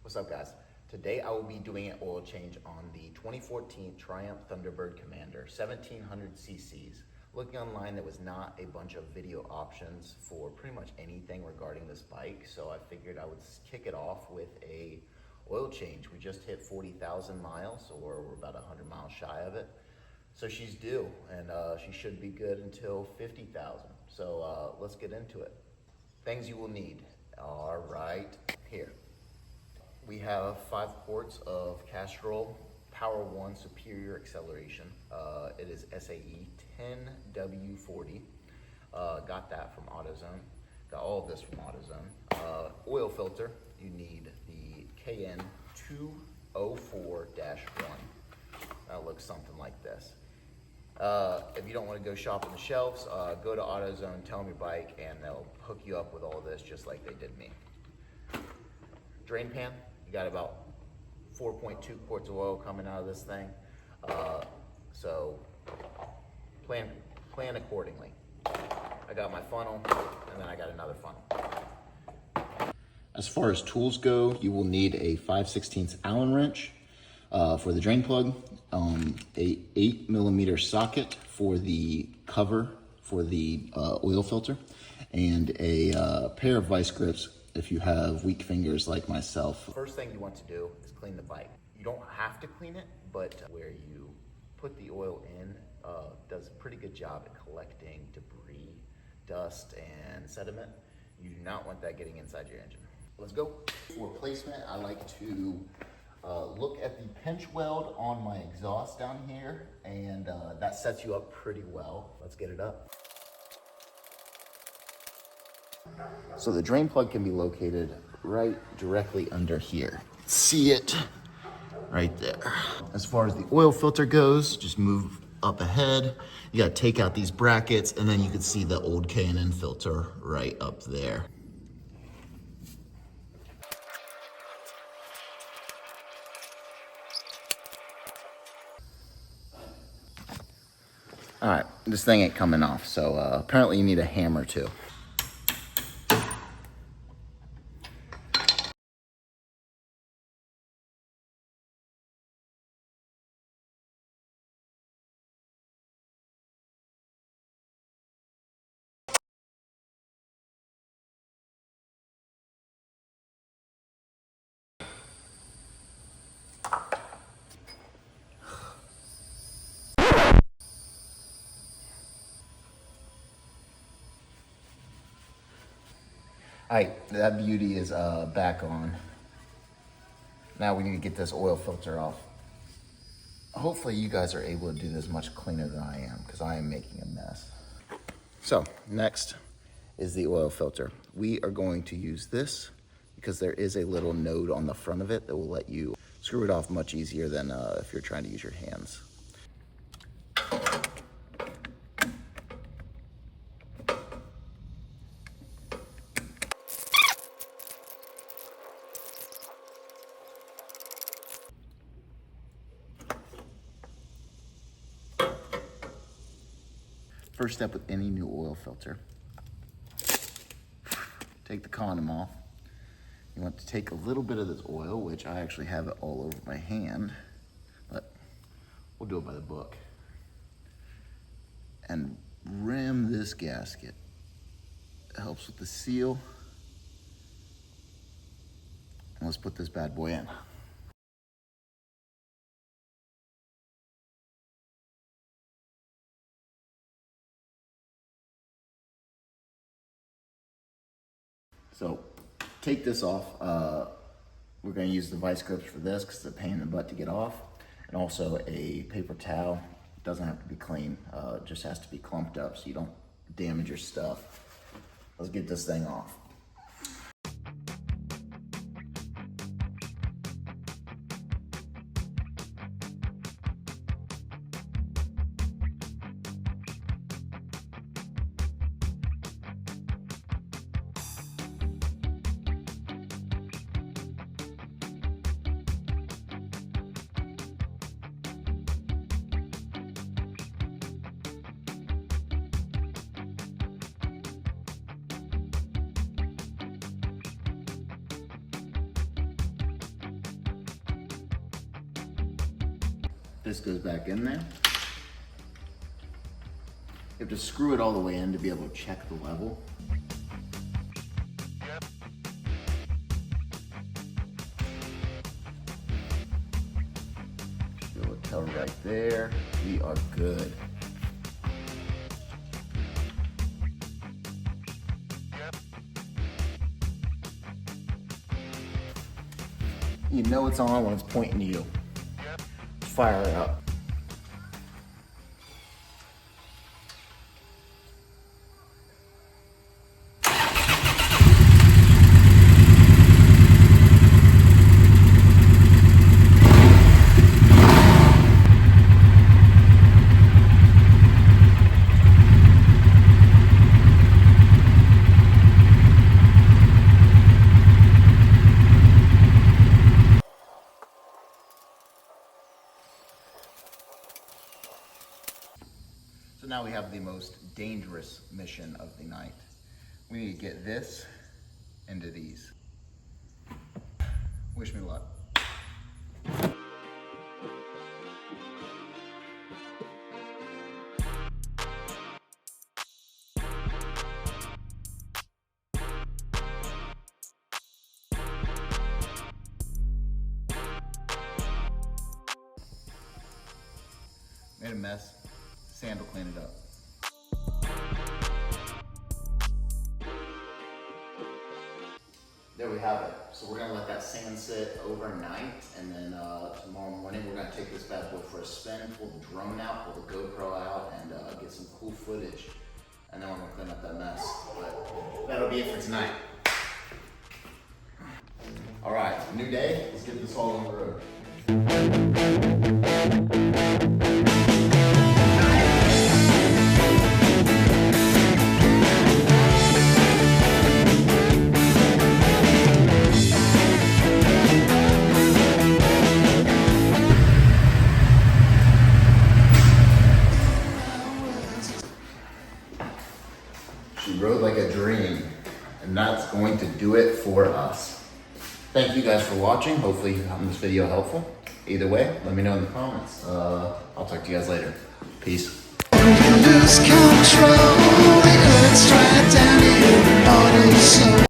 What's up, guys? Today I will be doing an oil change on the 2014 Triumph Thunderbird Commander, 1700 cc's. Looking online, there was not a bunch of video options for pretty much anything regarding this bike, so I figured I would kick it off with a oil change. We just hit 40,000 miles, or we're about 100 miles shy of it. So she's due, and she should be good until 50,000. So let's get into it. Things you will need are right here. We have 5 quarts of Castrol Power 1 Superior Acceleration. It is SAE 10W40. Got that from AutoZone. Got all of this from AutoZone. Oil filter, you need the KN-204-1. That looks something like this. If you don't want to go shop on the shelves, go to AutoZone, tell them your bike, and they'll hook you up with all this just like they did me. Drain pan, you got about 4.2 quarts of oil coming out of this thing. So plan accordingly. I got my funnel, and then I got another funnel. As far as tools go, you will need a 5/16 Allen wrench for the drain plug, a 8mm socket for the cover for the oil filter, and a pair of vice grips if you have weak fingers like myself. First thing you want to do is clean the bike. You don't have to clean it, but where you put the oil in does a pretty good job at collecting debris, dust, and sediment. You do not want that getting inside your engine. Let's go. For placement, I like to look at the pinch weld on my exhaust down here, and that sets you up pretty well. Let's get it up. So the drain plug can be located right directly under here. See it right there. As far as the oil filter goes, just move up ahead. You gotta take out these brackets, and then you can see the old K&N filter right up there. All right, this thing ain't coming off, so apparently you need a hammer too. All right, that beauty is back on. Now we need to get this oil filter off. Hopefully you guys are able to do this much cleaner than I am, because I am making a mess. So next is the oil filter. We are going to use this because there is a little node on the front of it that will let you screw it off much easier than if you're trying to use your hands. First step with any new oil filter, take the condom off. You want to take a little bit of this oil, which I actually have it all over my hand, but we'll do it by the book. And rim this gasket. It helps with the seal. And let's put this bad boy in. So take this off. We're going to use the vice grips for this because it's a pain in the butt to get off. And also a paper towel. It doesn't have to be clean. It just has to be clumped up so you don't damage your stuff. Let's get this thing off. This goes back in there. You have to screw it all the way in to be able to check the level. Little tell right there. We are good. You know it's on when it's pointing to you. Fire it up. So now we have the most dangerous mission of the night. We need to get this into these. Wish me luck. Made a mess. Sand will clean it up. There we have it. So we're gonna let that sand sit overnight, and then tomorrow morning we're gonna take this bad boy for a spin, pull the drone out, pull the GoPro out, and get some cool footage. And then we're gonna clean up that mess. But that'll be it for tonight. All right, new day. Let's get this all on the road. She rode like a dream, and that's going to do it for us. Thank you guys for watching. Hopefully you found this video helpful. Either way, let me know in the comments. I'll talk to you guys later. Peace. Lose control, the earth's right down in your body, so